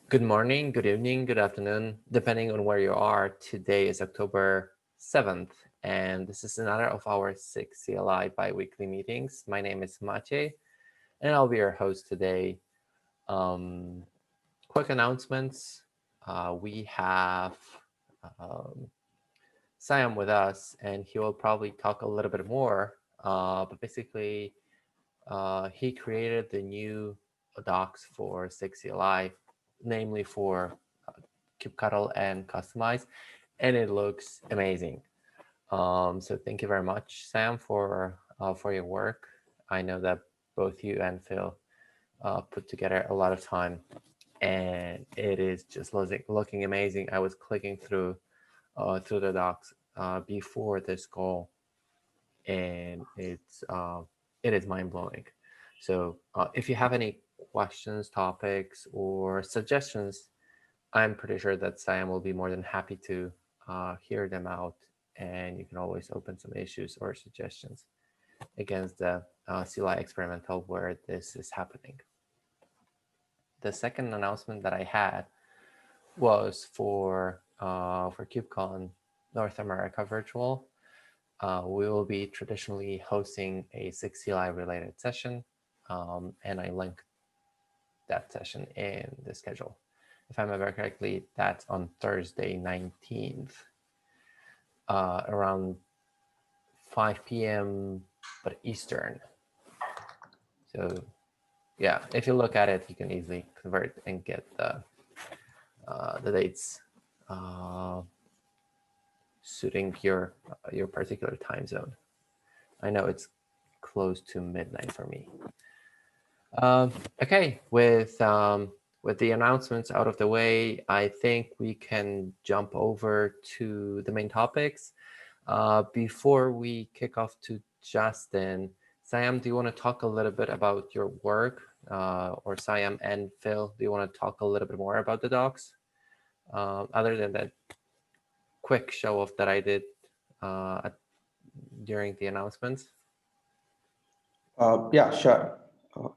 Good morning, good evening, good afternoon, depending on where you are. Today is October 7th, and this is another of our SIG CLI bi-weekly meetings. My name is Maciej, and I'll be your host today. Quick announcements. We have Sam with us, and he will probably talk a little bit more, but basically, he created the new docs for SIG CLI, namely for kubectl and customize, and it looks amazing. So thank you very much, Sam, for your work. I know that both you and Phil put together a lot of time, and it is just looking amazing. I was clicking through the docs before this call, and it is mind-blowing. So if you have any questions, topics, or suggestions, I'm pretty sure that Sam will be more than happy to hear them out, and you can always open some issues or suggestions against the CLI experimental where this is happening. The second announcement that I had was for KubeCon North America Virtual. We will be traditionally hosting a SIG CLI related session, and I linked that session in the schedule. If I remember correctly, that's on Thursday, 19th, around 5 p.m., but Eastern. So yeah, if you look at it, you can easily convert and get the dates suiting your particular time zone. I know it's close to midnight for me. Okay, with the announcements out of the way, I think we can jump over to the main topics. Before we kick off to Justin, Siam, do you want to talk a little bit about your work? Or Siam and Phil, do you want to talk a little bit more about the docs? Other than that quick show off that I did during the announcements? Yeah, sure.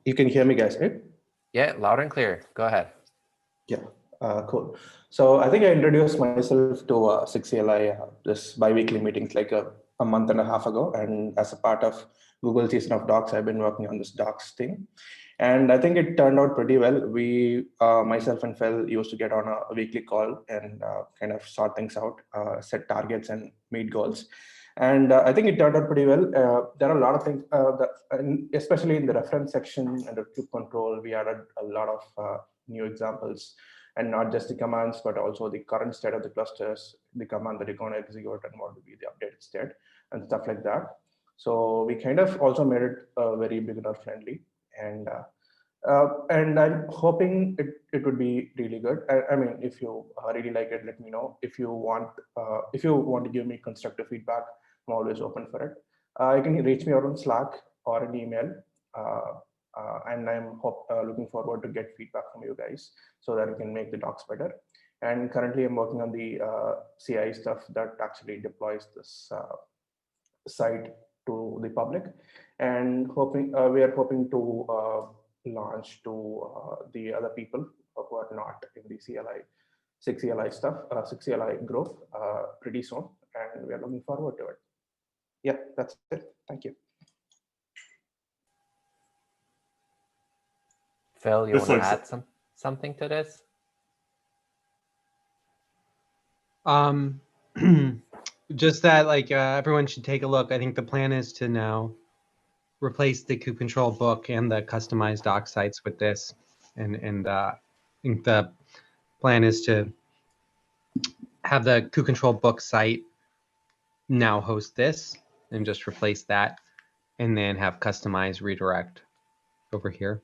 You can hear me, guys, right? Yeah, loud and clear. Go ahead. Yeah, cool. So I think I introduced myself to SIG CLI, this bi-weekly meetings like a month and a half ago. And as a part of Google season of docs, I've been working on this docs thing. And I think it turned out pretty well. We, myself and Phil, used to get on a weekly call and kind of sort things out, set targets and meet goals. And I think it turned out pretty well. There are a lot of things, especially in the reference section and the kube control, we added a lot of new examples, and not just the commands, but also the current state of the clusters, the command that you're going to execute, and what will be the updated state, and stuff like that. So we kind of also made it very beginner friendly, and I'm hoping it would be really good. I mean, if you really like it, let me know. If you want to give me constructive feedback, I'm always open for it. You can reach me out on Slack or an email. And I'm looking forward to get feedback from you guys so that we can make the docs better. And currently I'm working on the CI stuff that actually deploys this site to the public, and we are hoping to launch to the other people who are not in the SIG CLI stuff, SIG CLI group pretty soon, and we are looking forward to it. Yeah, that's it. Thank you. Phil, you want to add something to this? Just that, like, everyone should take a look. I think the plan is to now replace the kube control book and the customized doc sites with this, and I think the plan is to have the kube control book site now host this and just replace that, and then have customized redirect over here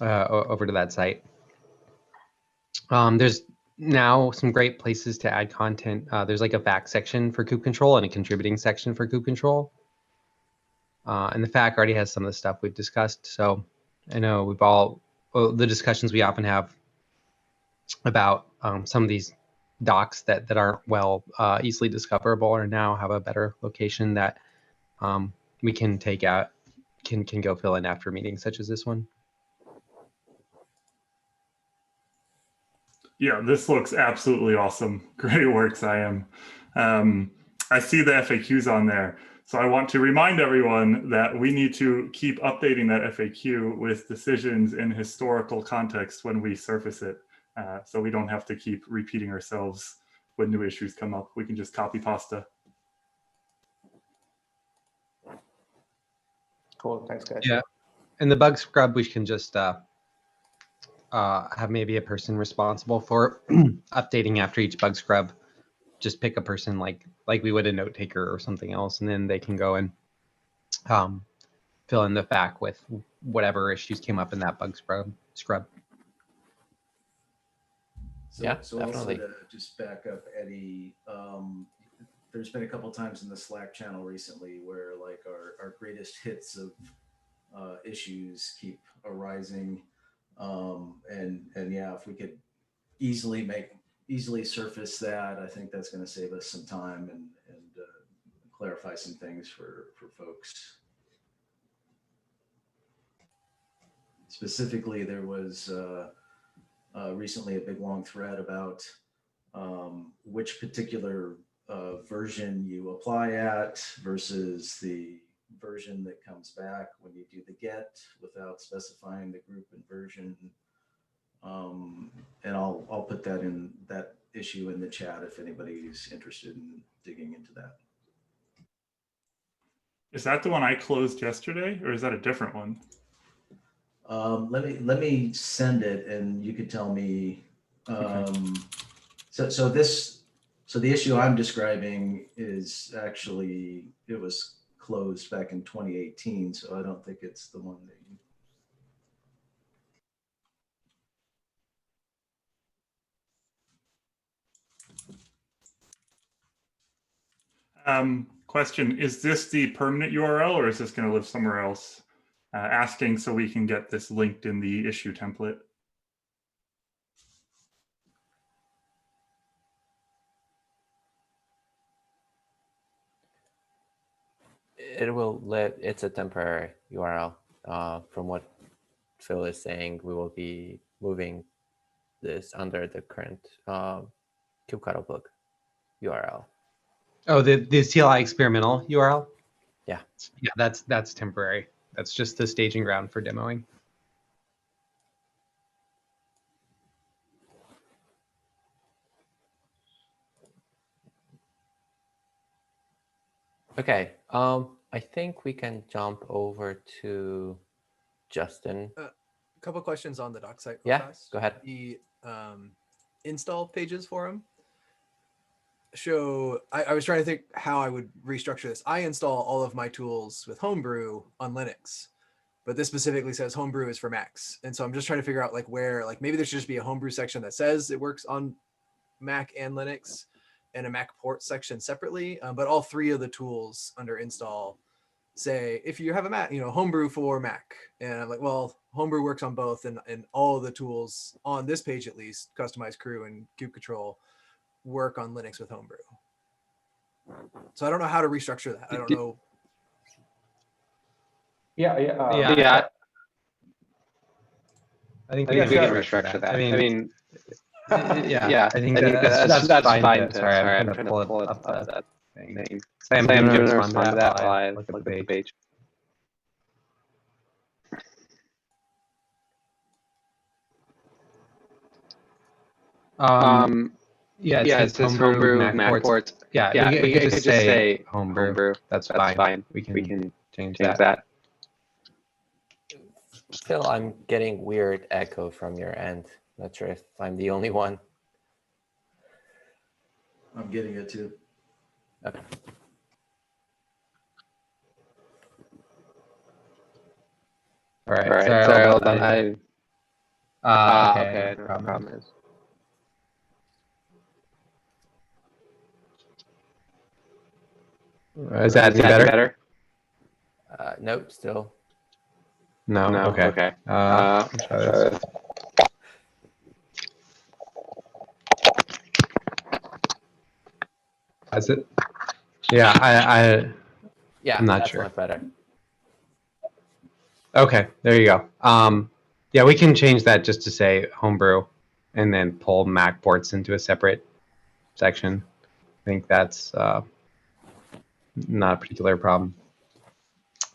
over to that site. There's now some great places to add content. There's like a FAQ section for kube control and a contributing section for kube control. And the FAQ already has some of the stuff we've discussed. So I know the discussions we often have about some of these docs that aren't easily discoverable, or now have a better location that we can take out, can go fill in after meetings such as this one. Yeah, this looks absolutely awesome. Great work, Siam. I see the FAQs on there. So I want to remind everyone that we need to keep updating that FAQ with decisions in historical context when we surface it. So we don't have to keep repeating ourselves when new issues come up. We can just copy pasta. Cool. Thanks, guys. Yeah. And the bug scrub, we can just have maybe a person responsible for updating after each bug scrub. Just pick a person like we would a note taker or something else, and then they can go and fill in the back with whatever issues came up in that bug scrub. So, Yeah, so definitely. also to just back up, Eddie, there's been a couple times in the Slack channel recently where like our greatest hits of issues keep arising. And yeah, if we could easily surface that, I think that's going to save us some time and clarify some things for folks. Specifically, there was recently a big long thread about which particular version you apply at versus the version that comes back when you do the get without specifying the group and version. And I'll put that issue in the chat if anybody's interested in digging into that. Is that the one I closed yesterday, or is that a different one? Let me send it, and you could tell me. Okay. So the issue I'm describing is actually, it was closed back in 2018, so I don't think it's the one that you. Question, is this the permanent URL or is this going to live somewhere else? Asking so we can get this linked in the issue template. It will live. It's a temporary URL. From what Phil is saying, we will be moving this under the current kubectl book URL. Oh, the CLI experimental URL? Yeah. Yeah, that's temporary. That's just the staging ground for demoing. Okay. I think we can jump over to Justin. A couple questions on the doc site. Yeah, fast. go ahead. The install pages for them show, I was trying to think how I would restructure this. I install all of my tools with Homebrew on Linux, but this specifically says Homebrew is for Macs. And so I'm just trying to figure out like where, like maybe there should just be a Homebrew section that says it works on Mac and Linux and a Mac port section separately. But all three of the tools under install say, if you have a Mac, Homebrew for Mac. And I'm like, well, Homebrew works on both, and all of the tools on this page, at least, Customize Crew and kubectl, work on Linux with Homebrew. So I don't know how to restructure that. I don't know. Yeah. I think we can restructure that. I mean, yeah, I think that's fine. Sorry, I'm trying to pull it up that thing. I'm going to respond to that while I look at the page. Yeah, it says Homebrew, Mac ports. Yeah, we could just say Homebrew. That's fine. We can change that. Phil, I'm getting weird echo from your end. Not sure if I'm the only one. I'm getting it too. Okay. All right. Sorry, hold on. Okay. No problem. Is that any better? Nope, still. No. Okay. I'll try this. Is it? Yeah, Yeah, I'm not that's sure. much better. Okay, there you go. Yeah, we can change that just to say Homebrew. and then pull Mac ports into a separate section. I think that's not a particular problem.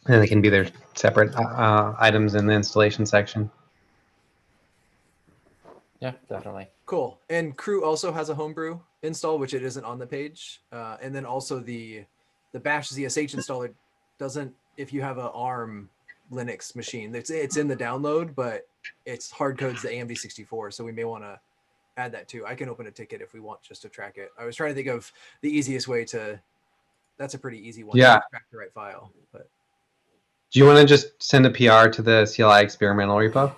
And they can be their separate items in the installation section. Yeah, definitely. Cool. And Crew also has a homebrew install, which it isn't on the page. And then also the bash ZSH installer doesn't, if you have an ARM Linux machine, it's in the download, but it's hard codes the AMD64. So we may want to add that too. I can open a ticket if we want just to track it. I was trying to think of the easiest way to, that's a pretty easy one Yeah. to track the right file. But Do you want to just send a PR to the CLI experimental repo?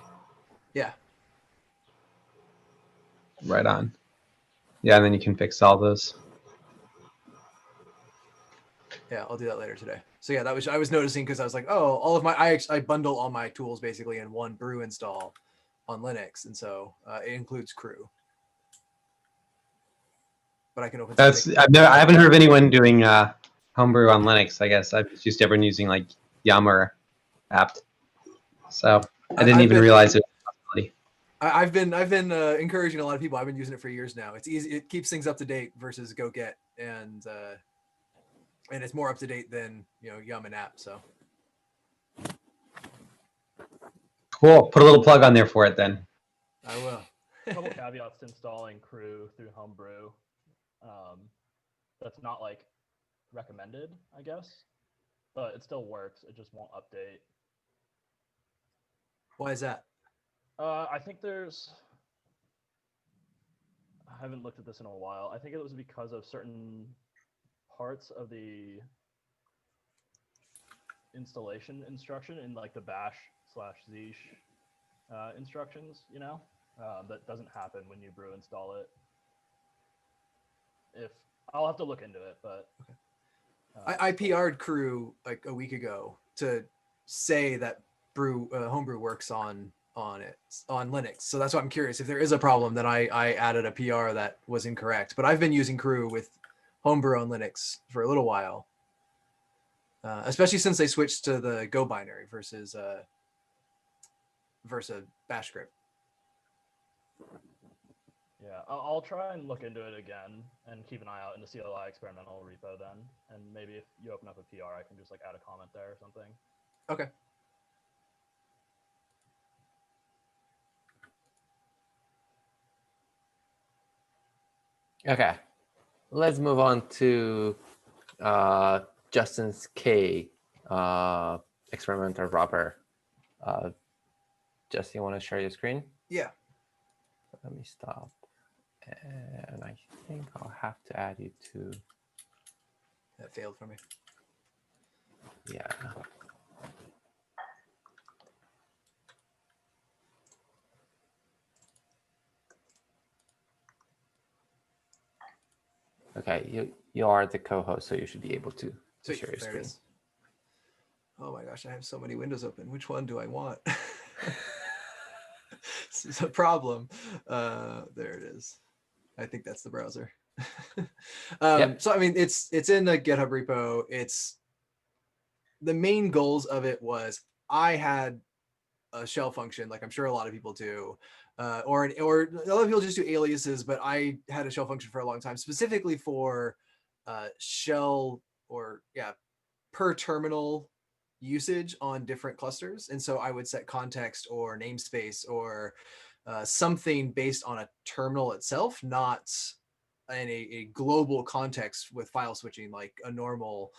yeah. Right on. Yeah, and then you can fix all those. Yeah, I'll do that later today. So yeah, I was noticing because I was like, oh, all of my I bundle all my tools basically in one brew install on Linux, and so it includes Crew. But I can open. I haven't heard of anyone doing homebrew on Linux. I guess I've just everyone using like Yammer apt. So I didn't even realize it was a possibility. I've been encouraging a lot of people. I've been using it for years now. It's easy. It keeps things up to date versus GoGet, and it's more up to date than Yum and app. So Cool. Put a little plug on there for it then. I will. A couple caveats to installing Crew through Homebrew. That's not like recommended, I guess, but it still works. It just won't update. Why is that? I think I haven't looked at this in a while. I think it was because of certain parts of the installation instruction in like the bash/zeesh instructions, that doesn't happen when you brew install it. I'll have to look into it, but I PR'd Crew like a week ago to say that Homebrew works on Linux. So that's why I'm curious if there is a problem. Then I added a PR that was incorrect. But I've been using Crew with Homebrew on Linux for a little while, especially since they switched to the Go binary versus Bash script. Yeah, I'll try and look into it again and keep an eye out in the CLI experimental repo then. And maybe if you open up a PR, I can just like add a comment there or something. Okay. Okay, let's move on to Justin's K experimental wrapper. Justin, you want to share your screen? Yeah. Let me stop. And I think I'll have to add you to. That failed for me. Yeah. Okay, you are the co-host, so you should be able to share your screen. Oh my gosh, I have so many windows open. Which one do I want? This is a problem. There it is. I think that's the browser. Yep. So I mean, it's in the GitHub repo. It's the main goals of it was I had a shell function, like I'm sure a lot of people do, or a lot of people just do aliases, but I had a shell function for a long time, specifically for shell per terminal usage on different clusters. And so I would set context or namespace or something based on a terminal itself, not in a global context with file switching like a normal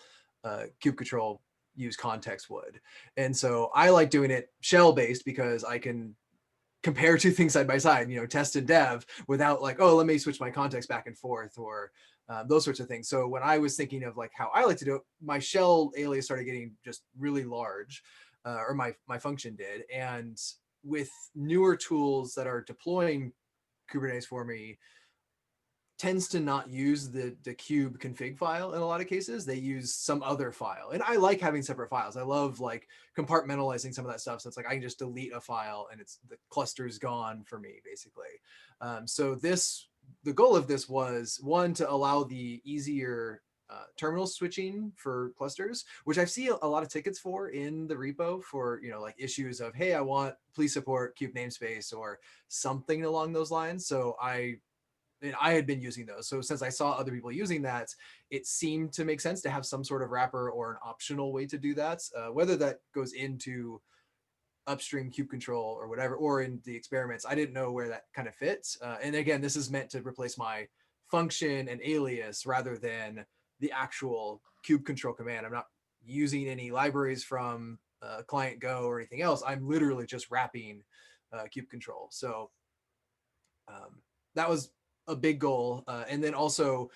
kubectl use context would. And so I like doing it shell based because I can compare two things side by side, test and dev without like, oh, let me switch my context back and forth or those sorts of things. So when I was thinking of like how I like to do it, my shell alias started getting just really large, or my function did. And with newer tools that are deploying Kubernetes for me, tends to not use the kube config file in a lot of cases. They use some other file. And I like having separate files. I love like compartmentalizing some of that stuff. So it's like I can just delete a file and the cluster's gone for me, basically. So the goal of this was, one, to allow the easier terminal switching for clusters, which I see a lot of tickets for in the repo for, like issues of, hey, please support kube namespace or something along those lines. So I had been using those. So since I saw other people using that, it seemed to make sense to have some sort of wrapper or an optional way to do that, whether that goes into upstream kube control or whatever, or in the experiments. I didn't know where that kind of fits. And again, this is meant to replace my function and alias rather than the actual kube control command. I'm not using any libraries from client Go or anything else. I'm literally just wrapping kube control. So that was a big goal. And then also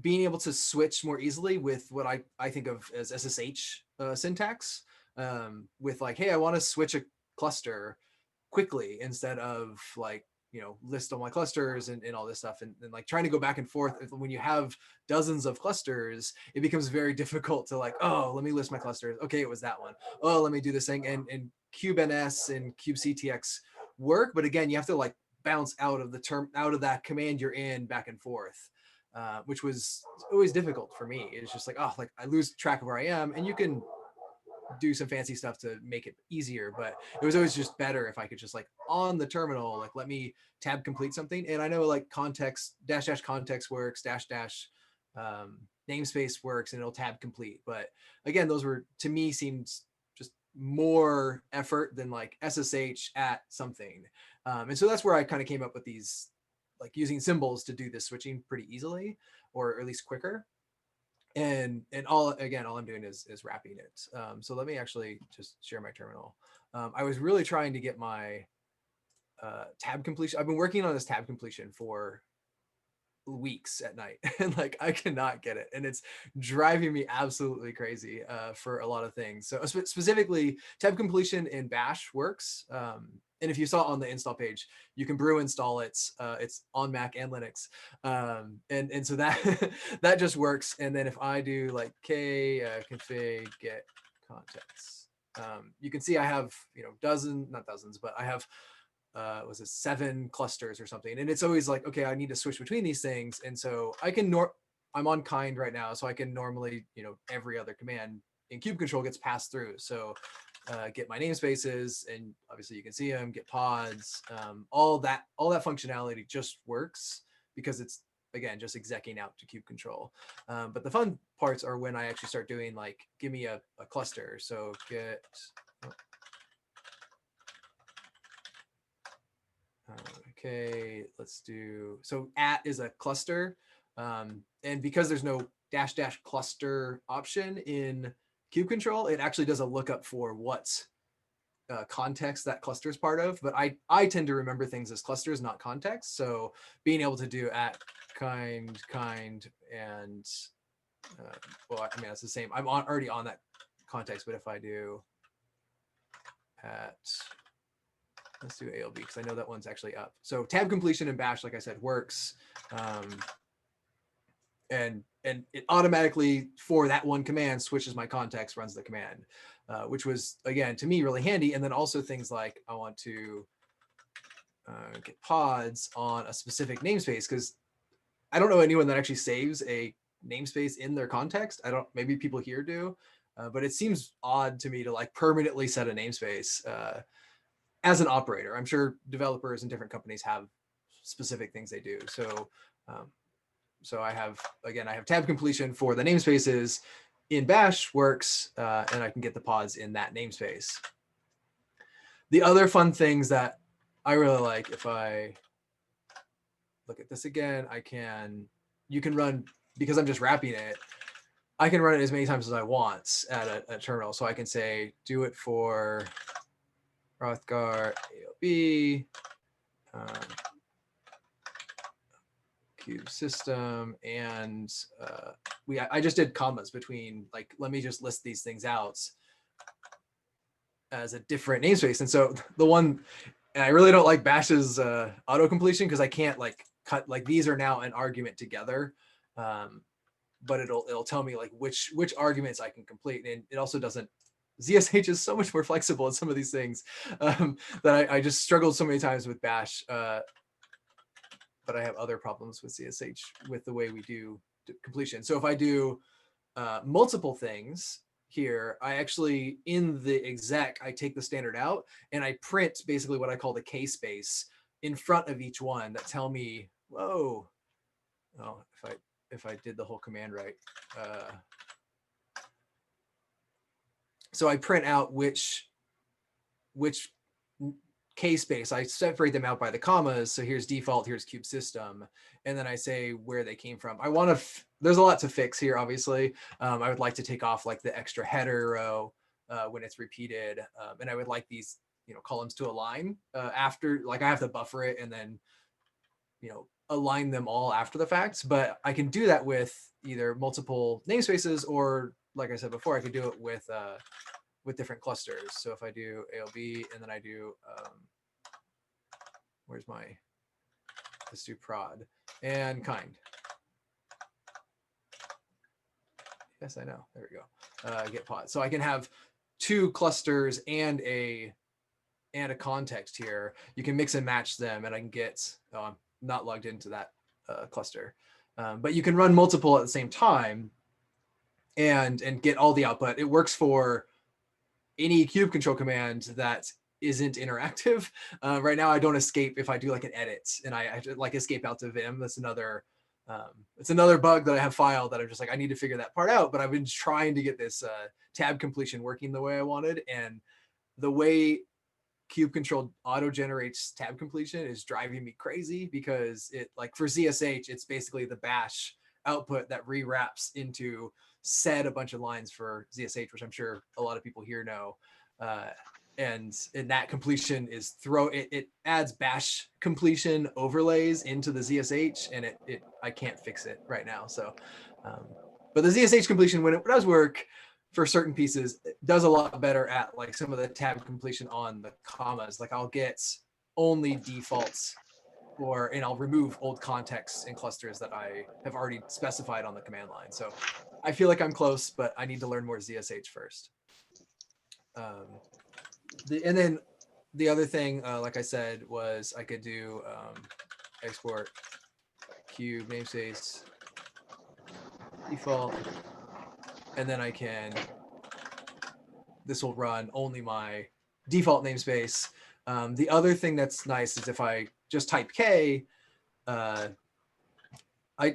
being able to switch more easily with what I think of as SSH syntax, with like, hey, I want to switch a cluster quickly instead of like, list all my clusters and all this stuff. And like trying to go back and forth. When you have dozens of clusters, it becomes very difficult to like, oh, let me list my clusters. Okay, it was that one. Oh, let me do this thing. And kubeNS and kubectx work. But again, you have to like bounce out of that command you're in back and forth. Which was always difficult for me. It's just like, oh, like I lose track of where I am, and you can do some fancy stuff to make it easier, but it was always just better if I could just like on the terminal, like let me tab complete something. And I know like context -- context works, -- namespace works, and it'll tab complete. But again, those were, to me, seemed just more effort than like SSH at something. And so that's where I kind of came up with these, like using symbols to do this switching pretty easily, or at least quicker. And all I'm doing is wrapping it. So let me actually just share my terminal. I was really trying to get my tab completion. I've been working on this tab completion for weeks at night, and like I cannot get it, and it's driving me absolutely crazy for a lot of things. So specifically, tab completion in Bash works. And if you saw on the install page, you can brew install it. It's on Mac and Linux, and so that that just works. And then if I do like config get context, you can see I have not dozens, but I have was it 7 clusters or something, and it's always like, okay, I need to switch between these things. And so I can I'm on kind right now, so I can normally every other command in kube control gets passed through. So get my namespaces, and obviously you can see them, get pods, all that functionality just works because it's, again, just execing out to kube control. But the fun parts are when I actually start doing like, give me a cluster. So get, okay, let's do, so @ is a cluster. And because there's no -- cluster option in kube control, it actually does a lookup for what context that cluster is part of. But I tend to remember things as clusters, not context. So being able to do @ kind, and well, I mean, it's the same. I'm already on that context, but if I do let's do ALB, because I know that one's actually up. So tab completion in Bash, like I said, works. And it automatically, for that one command, switches my context, runs the command, which was, again, to me, really handy. And then also things like I want to get pods on a specific namespace, because I don't know anyone that actually saves a namespace in their context. Maybe people here do, but it seems odd to me to like permanently set a namespace as an operator. I'm sure developers in different companies have specific things they do. So so I have tab completion for the namespaces in Bash works, and I can get the pods in that namespace. The other fun things that I really like, if I look at this again, you can run, because I'm just wrapping it, I can run it as many times as I want at a terminal. So I can say, do it for Rothgar ALB, Cube system, and I just did commas between, like, let me just list these things out as a different namespace. And so the one, and I really don't like Bash's auto completion, because I can't like cut, like these are now an argument together, but it'll tell me like which arguments I can complete. And it also doesn't, ZSH is so much more flexible in some of these things that I just struggled so many times with Bash. But I have other problems with ZSH with the way we do completion. So if I do multiple things here, I actually, in the exec, I take the standard out and I print basically what I call the K space in front of each one that tell me, whoa, oh, if I did the whole command right. So I print out which K space, I separate them out by the commas. So here's default, here's cube system. And then I say where they came from. I want to, there's a lot to fix here, obviously. I would like to take off like the extra header row when it's repeated. And I would like these, columns to align after, like I have to buffer it and then, align them all after the fact. But I can do that with either multiple namespaces or, like I said before, I could do it with different clusters. So if I do ALB and then I do, let's do prod and kind. Yes, I know. There we go. Get pod. So I can have two clusters and a context here. You can mix and match them, and I can get. Oh, I'm not logged into that cluster, but you can run multiple at the same time, and get all the output. It works for any kube control command that isn't interactive. Right now, I don't escape if I do like an edit, and I have to like escape out to Vim. That's another. It's another bug that I have filed that I'm just like, I need to figure that part out, but I've been trying to get this tab completion working the way I wanted. And the way kube control auto generates tab completion is driving me crazy because it, like for ZSH, it's basically the bash output that rewraps into said a bunch of lines for ZSH, which I'm sure a lot of people here know. And that completion is it adds bash completion overlays into the ZSH, and I can't fix it right now. So, but the ZSH completion, when it does work for certain pieces, it does a lot better at like some of the tab completion on the commas. Like I'll get only defaults and I'll remove old contexts and clusters that I have already specified on the command line. So I feel like I'm close, but I need to learn more ZSH first. And then the other thing, like I said, was I could do export cube namespace default, and then I can, this will run only my default namespace. The other thing that's nice is if I just type K, I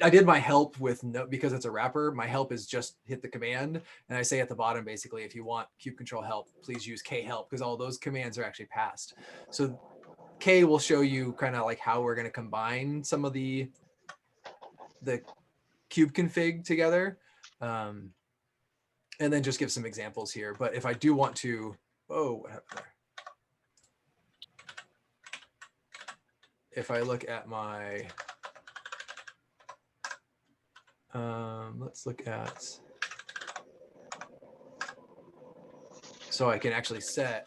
did my help with no, because it's a wrapper, my help is just hit the command. And I say at the bottom, basically, if you want kube control help, please use K help, because all those commands are actually passed. So K will show you kind of like how we're going to combine some of the kube config together. And then just give some examples here. But if I do want to, oh, what happened there? If I look at my, let's look at, so I can actually set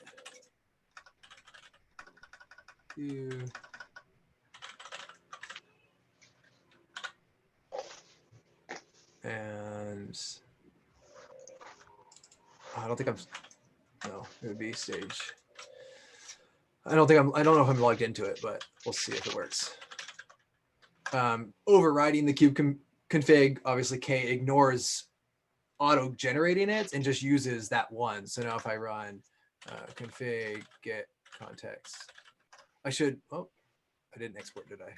and I don't think no, it would be stage. I don't know if I'm logged into it, but we'll see if it works. Overriding the cube config, obviously K ignores auto generating it and just uses that one. So now if I run config get context, I didn't export, did I?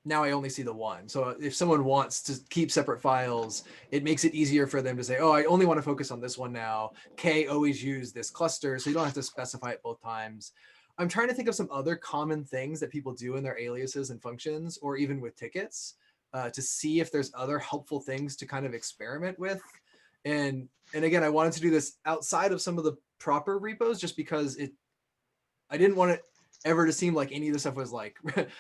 Now I only see the one. So if someone wants to keep separate files, it makes it easier for them to say, oh, I only want to focus on this one now. K always use this cluster, so you don't have to specify it both times. I'm trying to think of some other common things that people do in their aliases and functions, or even with tickets, to see if there's other helpful things to kind of experiment with. And again, I wanted to do this outside of some of the proper repos, just because I didn't want it ever to seem like any of the stuff was like,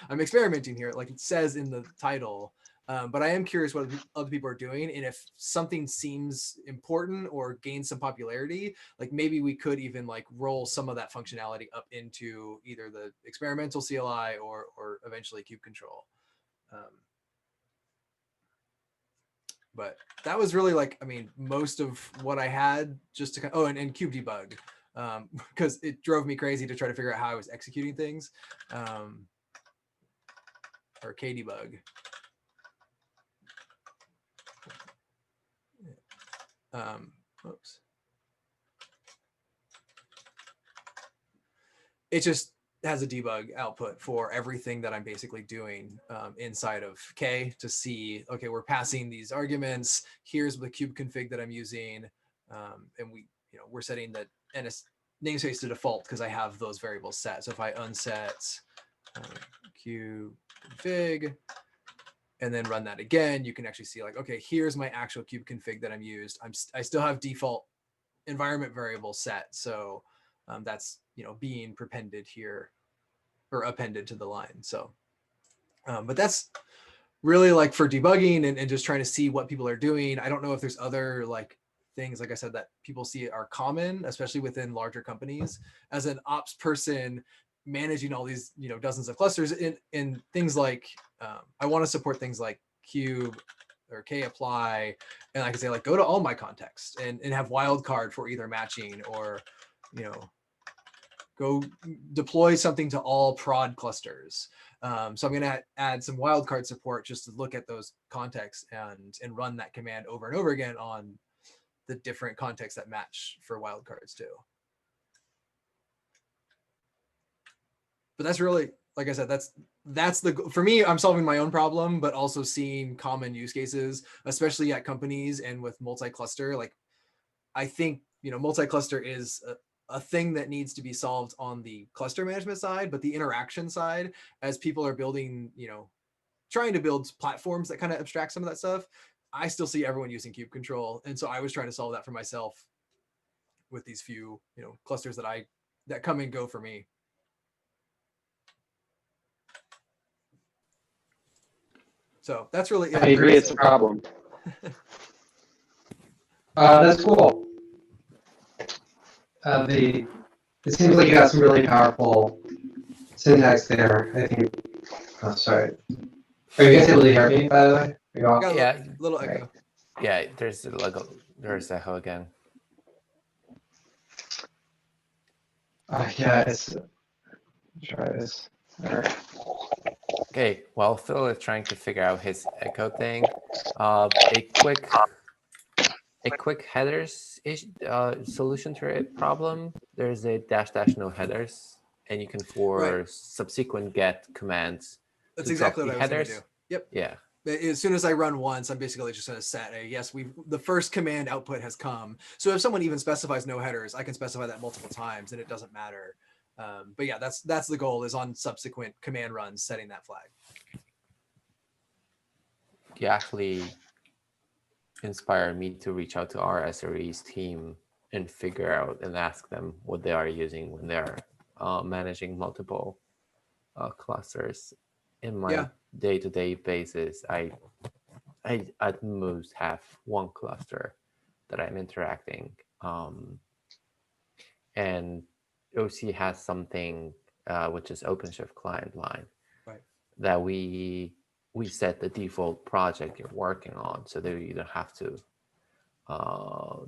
I'm experimenting here, like it says in the title. But I am curious what other people are doing. And if something seems important or gains some popularity, like maybe we could even like roll some of that functionality up into either the experimental CLI or eventually kube control. But that was really like, I mean, most of what I had just to kind of, and kube debug. Because it drove me crazy to try to figure out how I was executing things, or KDebug. Oops. It just has a debug output for everything that I'm basically doing inside of K to see, okay, we're passing these arguments. Here's the kube config that I'm using. And we're setting the NS namespace to default because I have those variables set. So if I unset kube config and then run that again, you can actually see like, okay, here's my actual kube config that I'm used. I still have default environment variables set. So that's, being prepended here or appended to the line. So, but that's really like for debugging and just trying to see what people are doing. I don't know if there's other like things, like I said, that people see are common, especially within larger companies. As an ops person managing all these, dozens of clusters in things like, I want to support things like Cube or K apply. And I can say like, go to all my contexts and have wildcard for either matching or, go deploy something to all prod clusters. So I'm going to add some wildcard support just to look at those contexts and run that command over and over again on the different contexts that match for wildcards too. But that's really, like I said, that's for me, I'm solving my own problem, but also seeing common use cases, especially at companies and with multi-cluster. Like I think, multi-cluster is a thing that needs to be solved on the cluster management side, but the interaction side, as people are building, trying to build platforms that kind of abstract some of that stuff, I still see everyone using kube control. And so I was trying to solve that for myself with these few, clusters that come and go for me. So that's really it. I agree, it's a problem. That's cool. It seems like you got some really powerful syntax there. I think. Oh, sorry. Are you guys able to hear me, by the way? Are you all? Got Yeah. little echo. Yeah, there's echo again. Yeah, try this. All right. Okay, while Phil is trying to figure out his echo thing, a quick headers solution to it problem. There's a -- no headers, and you can subsequent get commands. That's exactly what I was going to do. Yep. Yeah. As soon as I run once, I'm basically just going to set the first command output has come. So if someone even specifies no headers, I can specify that multiple times and it doesn't matter. But yeah, that's the goal, is on subsequent command runs, setting that flag. You actually inspired me to reach out to our SRE's team and figure out and ask them what they are using when they're managing multiple clusters. In my day-to-day basis, I at most have one cluster that I'm interacting, and OC has something which is OpenShift client line, that we set the default project you're working on, so that you don't have to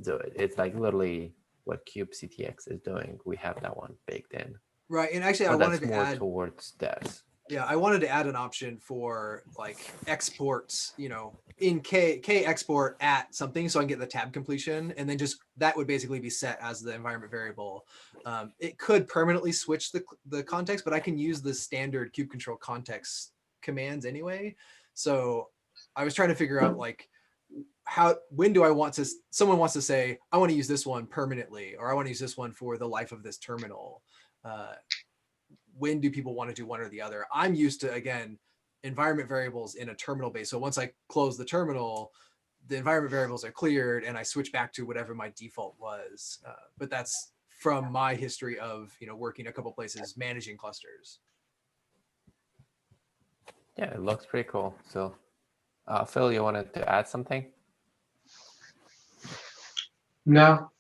do it. It's like literally what kubectx is doing. We have that one baked in. Right, and actually, I wanted to add towards that. Yeah, I wanted to add an option for like exports, in K export at something, so I can get the tab completion, and then just that would basically be set as the environment variable. It could permanently switch the context, but I can use the standard kube control context commands anyway. So I was trying to figure out like when do I want to, someone wants to say, I want to use this one permanently, or I want to use this one for the life of this terminal. When do people want to do one or the other? I'm used to, again, environment variables in a terminal base. So once I close the terminal, the environment variables are cleared and I switch back to whatever my default was. But that's from my history of, working a couple places, managing clusters. Yeah, it looks pretty cool. So Phil, you wanted to add something? No.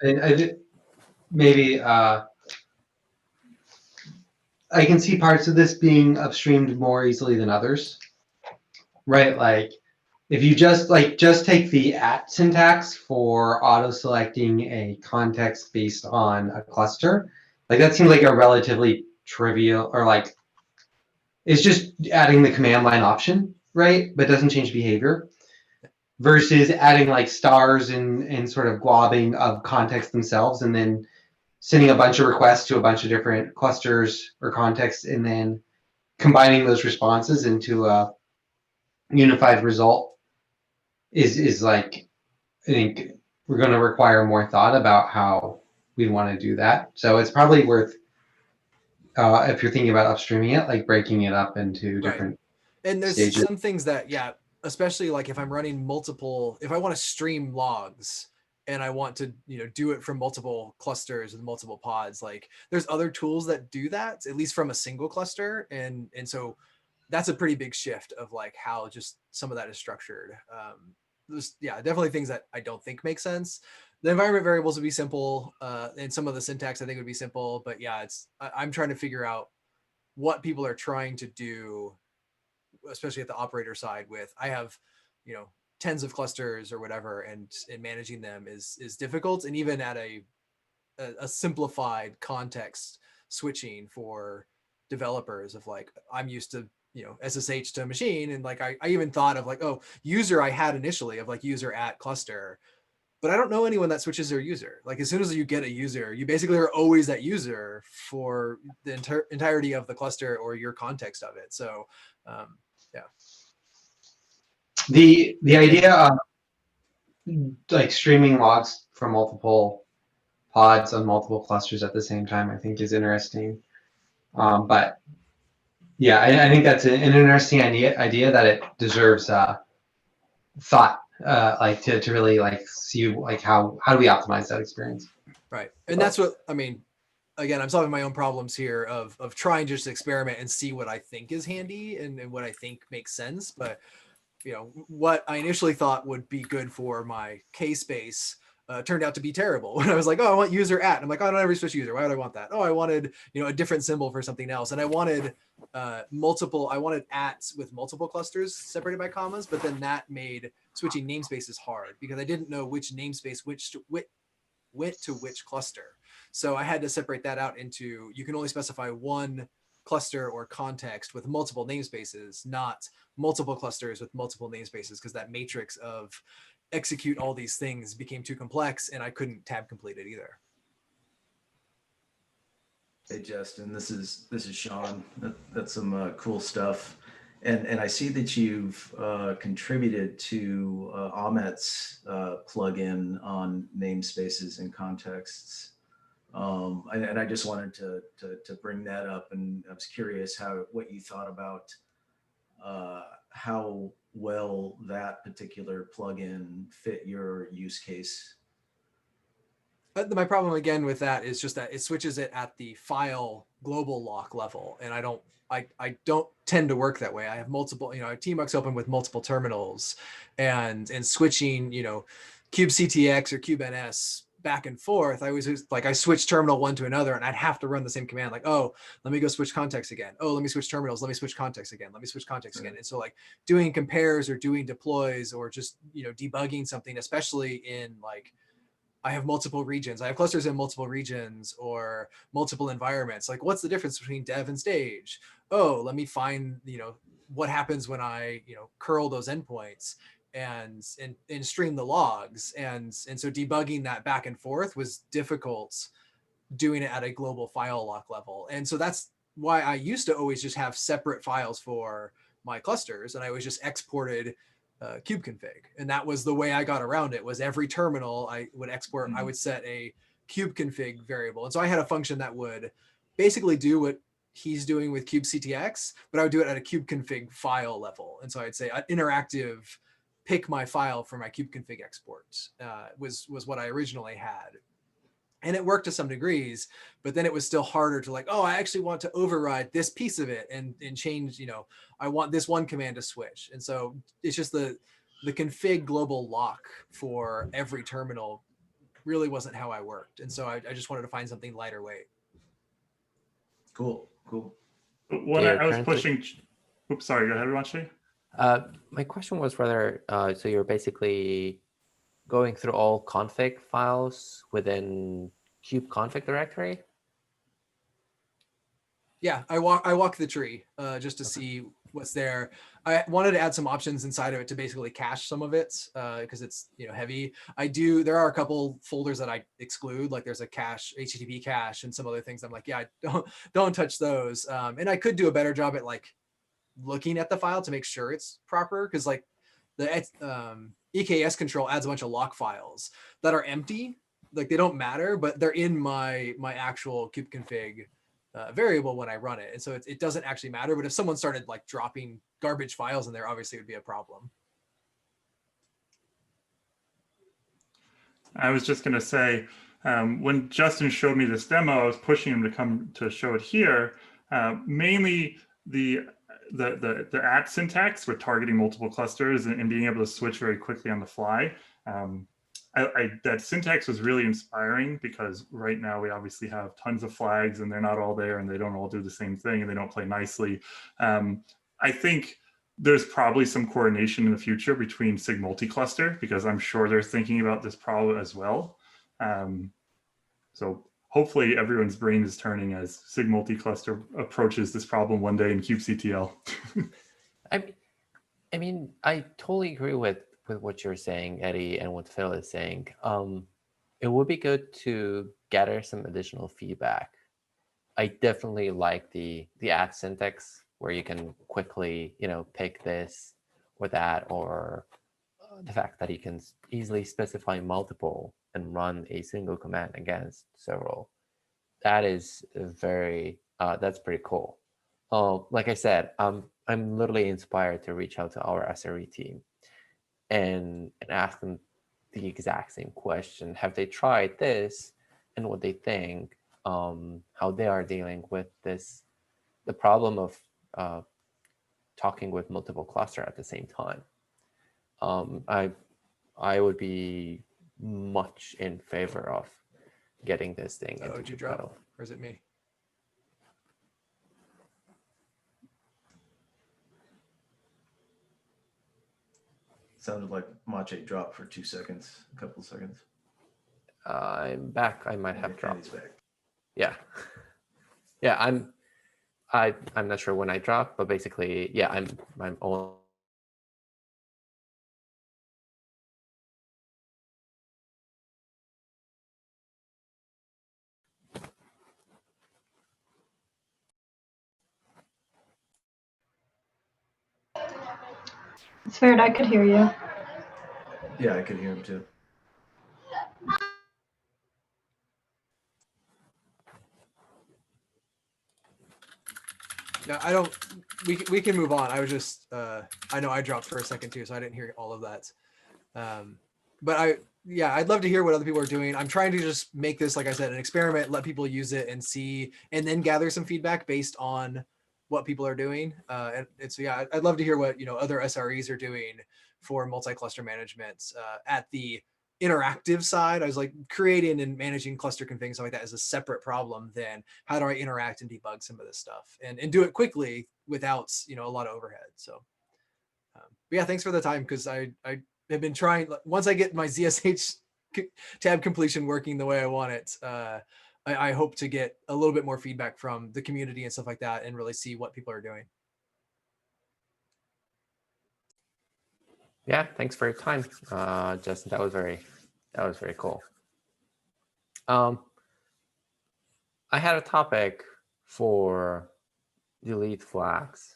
I did, maybe I can see parts of this being upstreamed more easily than others, right? Like if you just take the @ syntax for auto selecting a context based on a cluster, like that seems like a relatively trivial, or like it's just adding the command line option, right? But doesn't change behavior. versus adding like stars and sort of globbing of context themselves, and then sending a bunch of requests to a bunch of different clusters or contexts, and then combining those responses into a unified result is like, I think we're going to require more thought about how we want to do that. So it's probably worth, if you're thinking about upstreaming it, like breaking it up into different And there's stages. some things that, yeah, especially like if I'm running multiple, if I want to stream logs and I want to, do it from multiple clusters and multiple pods, like there's other tools that do that, at least from a single cluster. And so that's a pretty big shift of like how just some of that is structured. There's, yeah, definitely things that I don't think make sense. The environment variables would be simple, and some of the syntax I think would be simple, but yeah, I'm trying to figure out what people are trying to do, especially at the operator side. With I have, tens of clusters or whatever, and managing them is difficult, and even at a simplified context switching for developers of like, I'm used to SSH to machine, and like I even thought of like, oh, user I had initially of like user at cluster, but I don't know anyone that switches their user. Like as soon as you get a user, you basically are always that user for the entirety of the cluster or your context of it. So yeah. The idea of like streaming logs from multiple pods on multiple clusters at the same time, I think is interesting. But yeah, I think that's an interesting idea that it deserves thought, like to really like see like how do we optimize that experience. Right. And that's what, I mean, again, I'm solving my own problems here of trying just to experiment and see what I think is handy and what I think makes sense. But, what I initially thought would be good for my K-space turned out to be terrible. When I was like, oh, I want user at, and I'm like, oh, I don't ever switch user. Why would I want that? Oh, I wanted, a different symbol for something else. And I wanted I wanted ats with multiple clusters separated by commas, but then that made switching namespaces hard because I didn't know which namespace went to which cluster. So I had to separate that out into, you can only specify one cluster or context with multiple namespaces, not multiple clusters with multiple namespaces, because that matrix of execute all these things became too complex and I couldn't tab complete it either. Hey Justin, this is Sean. That's some cool stuff, and I see that you've contributed to Amit's plugin on namespaces and contexts, and I just wanted to bring that up, and I was curious what you thought about how well that particular plugin fit your use case. My problem again with that is just that it switches it at the file global lock level, and I don't tend to work that way. I have multiple, I have tmux open with multiple terminals, and switching, kubectx or kubeNS back and forth. I was like, I switch terminal one to another, and I'd have to run the same command. Like, oh, let me go switch context again. Oh, let me switch terminals. Let me switch context again. Let me switch context again. And so like doing compares or doing deploys or just debugging something, especially in like, I have multiple regions. I have clusters in multiple regions or multiple environments. Like, what's the difference between dev and stage? Oh, let me find, what happens when I, curl those endpoints and stream the logs. And so debugging that back and forth was difficult doing it at a global file lock level. And so that's why I used to always just have separate files for my clusters. And I always just exported kubeconfig, and that was the way I got around it. Was every terminal I would export, I would set a kubeconfig variable, and so I had a function that would basically do what he's doing with kubectx, but I would do it at a kubeconfig file level. And so I'd say interactive pick my file for my kubeconfig export was what I originally had. And it worked to some degrees, but then it was still harder to like, oh, I actually want to override this piece of it and change, I want this one command to switch. And so it's just the config global lock for every terminal really wasn't how I worked. And so I just wanted to find something lighter weight. Cool. When I was pushing, oops, sorry, go ahead, Ranshi. My question was whether, so you're basically going through all config files within kubeconfig directory? Yeah, I walk the tree just to see what's there. I wanted to add some options inside of it to basically cache some of it because it's heavy. There are a couple folders that I exclude, like there's a cache, HTTP cache, and some other things. I'm like, yeah, don't touch those. And I could do a better job at like looking at the file to make sure it's proper, because like the EKS control adds a bunch of lock files that are empty, like they don't matter, but they're in my actual kubeconfig variable when I run it, and so it doesn't actually matter. But if someone started like dropping garbage files in there, obviously it would be a problem. I was just going to say, when Justin showed me this demo, I was pushing him to come to show it here. Mainly the at syntax with targeting multiple clusters and being able to switch very quickly on the fly. That syntax was really inspiring, because right now we obviously have tons of flags and they're not all there and they don't all do the same thing and they don't play nicely. I think there's probably some coordination in the future between SIG multi-cluster, because I'm sure they're thinking about this problem as well. So hopefully everyone's brain is turning as SIG multi-cluster approaches this problem one day in kubectl. I mean, I totally agree with what you're saying, Eddie, and what Phil is saying. It would be good to gather some additional feedback. I definitely like the at syntax, where you can quickly, pick this or that, or the fact that you can easily specify multiple and run a single command against several. That is that's pretty cool. Like I said, I'm literally inspired to reach out to our SRE team and ask them the exact same question. Have they tried this, and what they think, how they are dealing with the problem of talking with multiple cluster at the same time. I would be much in favor of getting this thing into did you drop? Kubectl. Or is it me? Sounded like Mache dropped for 2 seconds, a couple of seconds. I'm back. I might have And dropped. he's back. Yeah. Yeah, I'm not sure when I dropped, but basically, yeah, I'm all. It's weird, I could hear you. Yeah, I could hear him too. Yeah, I don't. We can move on. I was just. I know I dropped for a second too, so I didn't hear all of that. But I'd love to hear what other people are doing. I'm trying to just make this, like I said, an experiment. Let people use it and see, and then gather some feedback based on what people are doing. And so yeah, I'd love to hear what other SREs are doing for multi-cluster management at the interactive side. I was like, creating and managing cluster config and stuff like that is a separate problem than how do I interact and debug some of this stuff and do it quickly without a lot of overhead. So but yeah, thanks for the time, because I have been trying. Once I get my ZSH tab completion working the way I want it, I hope to get a little bit more feedback from the community and stuff like that, and really see what people are doing. Yeah, thanks for your time, Justin. That was very cool. I had a topic for delete flags.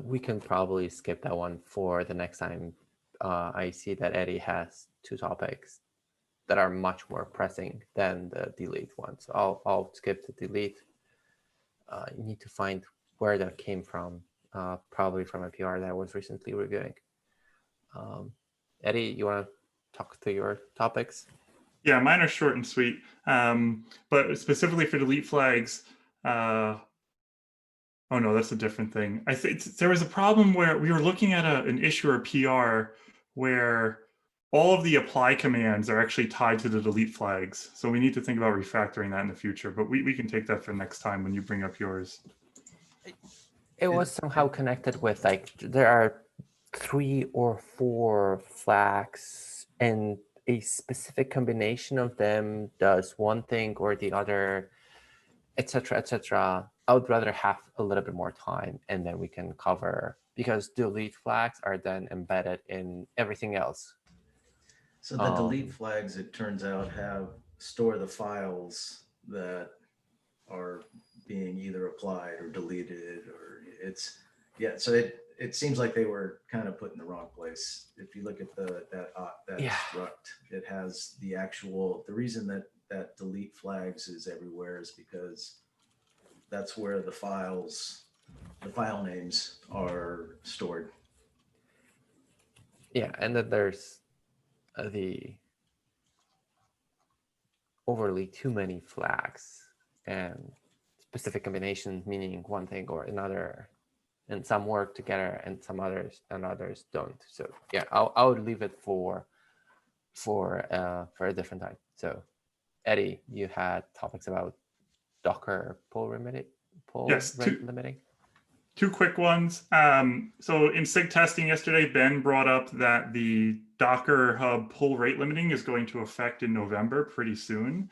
We can probably skip that one for the next time. I see that Eddie has 2 topics that are much more pressing than the delete one, so I'll skip the delete. You need to find where that came from. Probably from a PR that I was recently reviewing. Eddie, you want to talk through your topics? Yeah, mine are short and sweet. But specifically for delete flags, oh no, that's a different thing. I think there was a problem where we were looking at an issue or PR where all of the apply commands are actually tied to the delete flags. So we need to think about refactoring that in the future, but we can take that for next time when you bring up yours. It was somehow connected with, like, there are 3 or 4 flags, and a specific combination of them does one thing or the other. etc., etc. I would rather have a little bit more time, and then we can cover, because delete flags are then embedded in everything else. So the delete flags, it turns out, store the files that are being either applied or deleted, or so it seems like they were kind of put in the wrong place. If you look at that struct, it has the reason that delete flags is everywhere is because that's where the file names are stored. Yeah, and then there's the overly too many flags and specific combinations meaning one thing or another, and some work together and some others don't. So yeah, I would leave it for a different time. So Eddie, you had topics about Docker pull rate limiting. Two quick ones. So in SIG testing yesterday, Ben brought up that the Docker Hub pull rate limiting is going to affect in November pretty soon.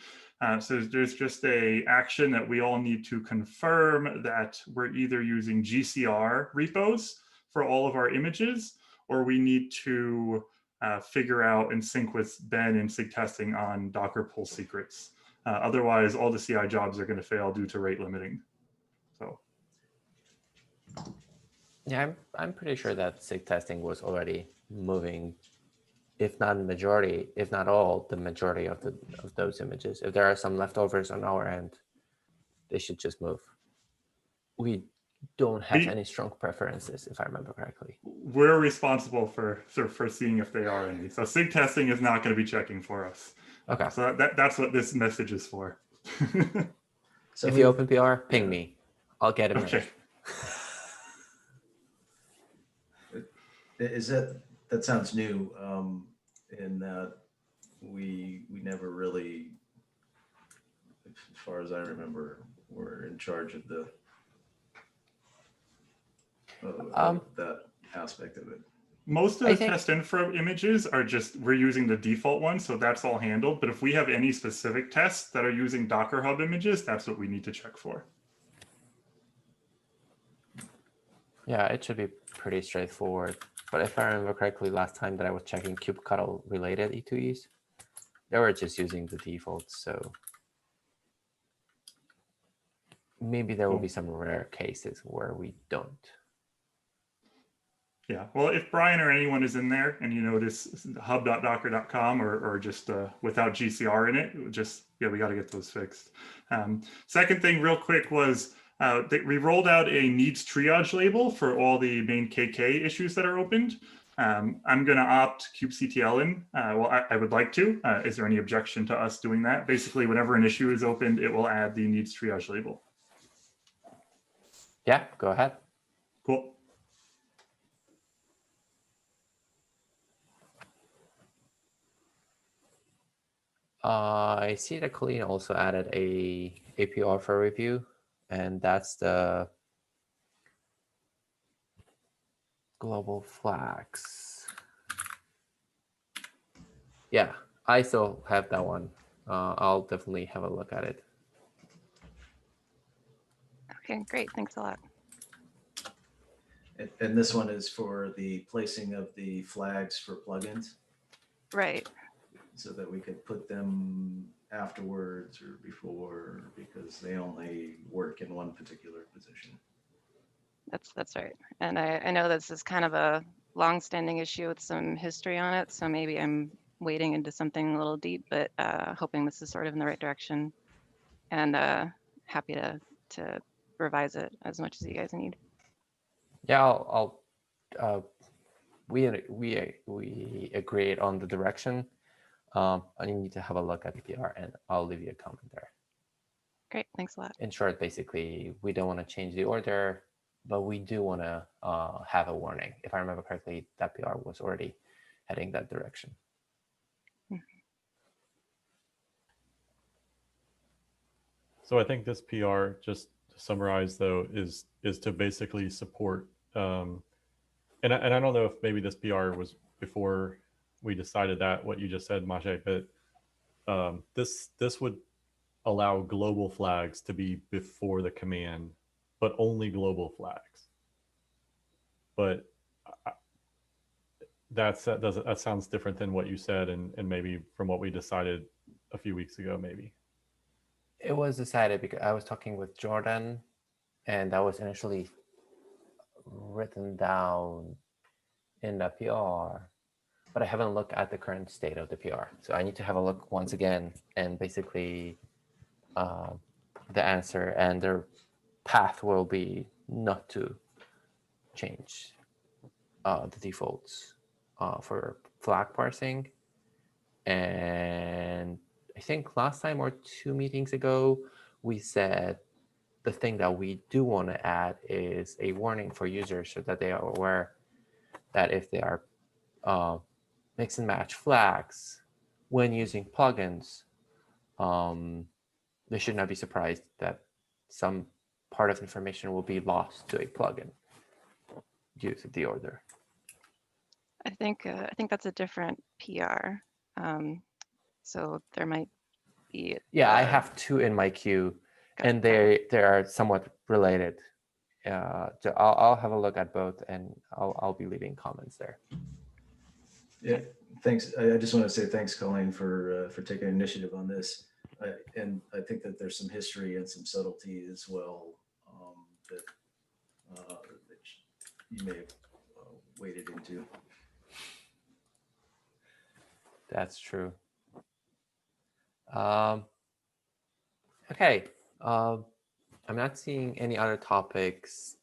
So there's just a action that we all need to confirm that we're either using GCR repos for all of our images, or we need to figure out and sync with Ben in SIG testing on Docker pull secrets. Otherwise, all the CI jobs are going to fail due to rate limiting. So. Yeah, I'm pretty sure that SIG testing was already moving, if not the majority, if not all, the majority of those images. If there are some leftovers on our end, they should just move. We don't have any strong preferences, if I remember correctly. We're responsible for seeing if they are any. So SIG testing is not going to be checking for us. Okay. So that's what this message is for. So if you open PR, ping me. I'll get it. Okay. That sounds new, in that we never really, as far as I remember, were in charge of that aspect of it. Most of the test info images are we're using the default one, so that's all handled. But if we have any specific tests that are using Docker Hub images, that's what we need to check for. Yeah, it should be pretty straightforward. But if I remember correctly, last time that I was checking kubectl related E2Es, they were just using the defaults. So maybe there will be some rare cases where we don't. Yeah, well, if Brian or anyone is in there and you notice hub.docker.com or just without GCR in it, we got to get those fixed. Second thing real quick was we rolled out a needs triage label for all the main KK issues that are opened. I'm going to opt kubectl in. Well, I would like to. Is there any objection to us doing that? Basically, whenever an issue is opened, it will add the needs triage label. Yeah, go ahead. Cool. I see that Colleen also added a APR for review, and that's the global flags. Yeah, I still have that one. I'll definitely have a look at it. Okay, great. Thanks a lot. And this one is for the placing of the flags for plugins? Right. So that we could put them afterwards or before, because they only work in one particular position. That's right. And I know this is kind of a long-standing issue with some history on it, so maybe I'm wading into something a little deep, but hoping this is sort of in the right direction, and happy to revise it as much as you guys need. Yeah, we agreed on the direction. I need to have a look at PPR, and I'll leave you a comment there. Great, thanks a lot. In short, basically, we don't want to change the order, but we do want to have a warning. If I remember correctly, that PR was already heading that direction. So I think this PR, just to summarize though, is to basically support, and I don't know if maybe this PR was before we decided that, what you just said, Maciej, but this would allow global flags to be before the command, but only global flags. But that sounds different than what you said, and maybe from what we decided a few weeks ago, maybe. It was decided because I was talking with Jordan, and that was initially written down in the PR, but I haven't looked at the current state of the PR. So I need to have a look once again, and basically the answer and their path will be not to change the defaults for flag parsing. And I think last time or 2 meetings ago, we said the thing that we do want to add is a warning for users so that they are aware that if they are mix and match flags when using plugins, they should not be surprised that some part of information will be lost to a plugin due to the order. I think that's a different PR. So there might be. Yeah, I have 2 in my queue, and they are somewhat related. So I'll have a look at both, and I'll be leaving comments there. Yeah, thanks. I just want to say thanks, Colleen, for taking initiative on this. And I think that there's some history and some subtlety as well that you may have waded into. That's true. Okay. I'm not seeing any other topics.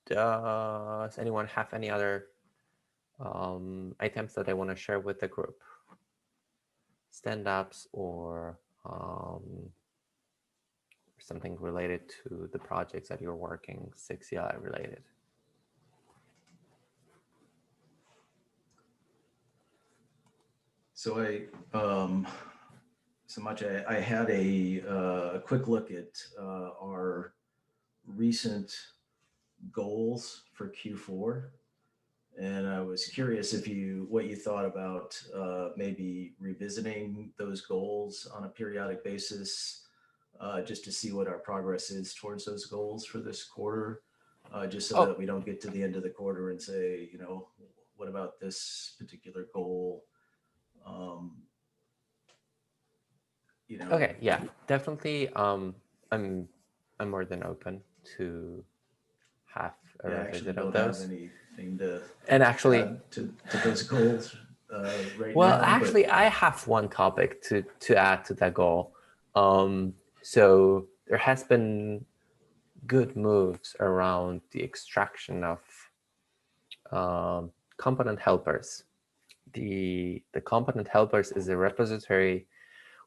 Does anyone have any other items that they want to share with the group? Stand-ups or something related to the projects that you're working, SIG CLI related? So I had a quick look at our recent goals for Q4, and I was curious what you thought about maybe revisiting those goals on a periodic basis, just to see what our progress is towards those goals for this quarter, just so that we don't get to the end of the quarter and say, what about this particular goal? Okay, yeah, definitely. I'm more than open to have a revisit of those. Have anything to add to those goals right now. Well, actually, I have one topic to add to that goal. So there has been good moves around the extraction of component helpers. The component helpers is a repository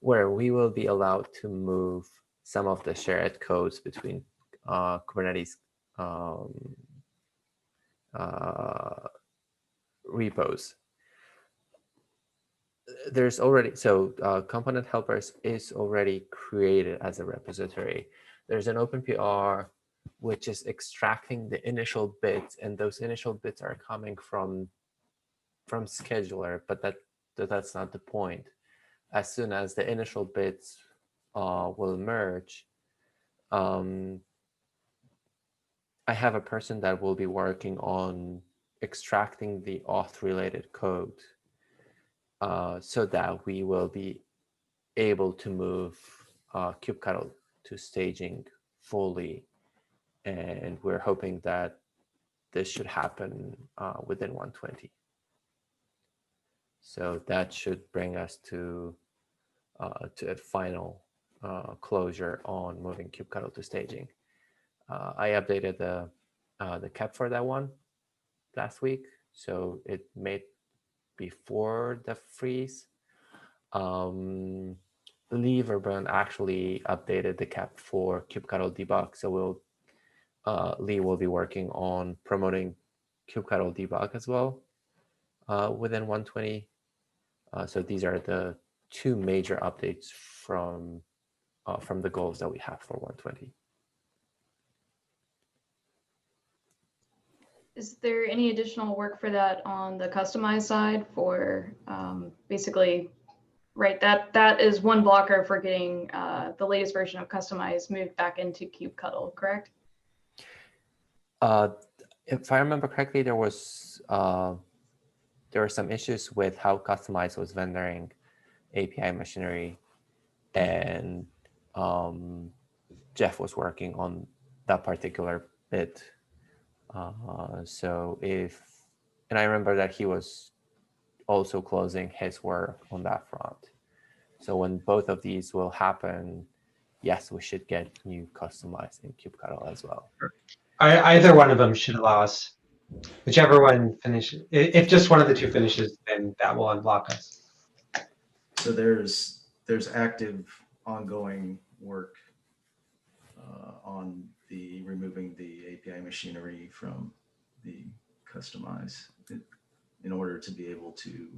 where we will be allowed to move some of the shared codes between Kubernetes repos. There's already, component helpers is already created as a repository. There's an open PR which is extracting the initial bits, and those initial bits are coming from scheduler, but that's not the point. As soon as the initial bits will merge, I have a person that will be working on extracting the auth related code so that we will be able to move kubectl to staging fully. And we're hoping that this should happen within 120. So that should bring us to a final closure on moving kubectl to staging. I updated the cap for that one last week, so it made before the freeze. Lee Verburn actually updated the cap for kubectl debug, so Lee will be working on promoting kubectl debug as well within 120. So these are the 2 major updates from the goals that we have for 120. Is there any additional work for that on the customized side for basically right? That is one blocker for getting the latest version of Kustomize moved back into kubectl, correct? If I remember correctly, there were some issues with how Kustomize was vendoring API machinery, and Jeff was working on that particular bit. And I remember that he was also closing his work on that front. So when both of these will happen, yes, we should get new Kustomize in kubectl as well. Either one of them should allow us, whichever one finishes. If just one of the two finishes, then that will unblock us. So there's active ongoing work on the removing the API machinery from the Kustomize in order to be able to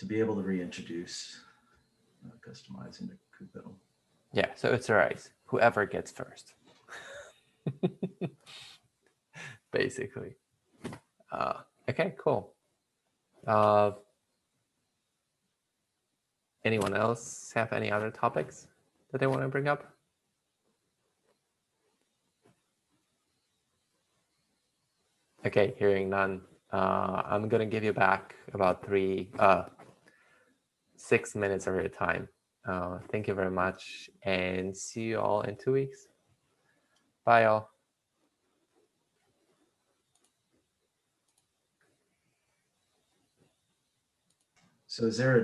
reintroduce Kustomize into kubectl. Yeah, so it's all right. Whoever gets first. Basically. Okay, cool. Anyone else have any other topics that they want to bring up? Okay, hearing none. I'm going to give you back about 6 minutes of your time. Thank you very much, and see you all in 2 weeks. Bye, all. So is there a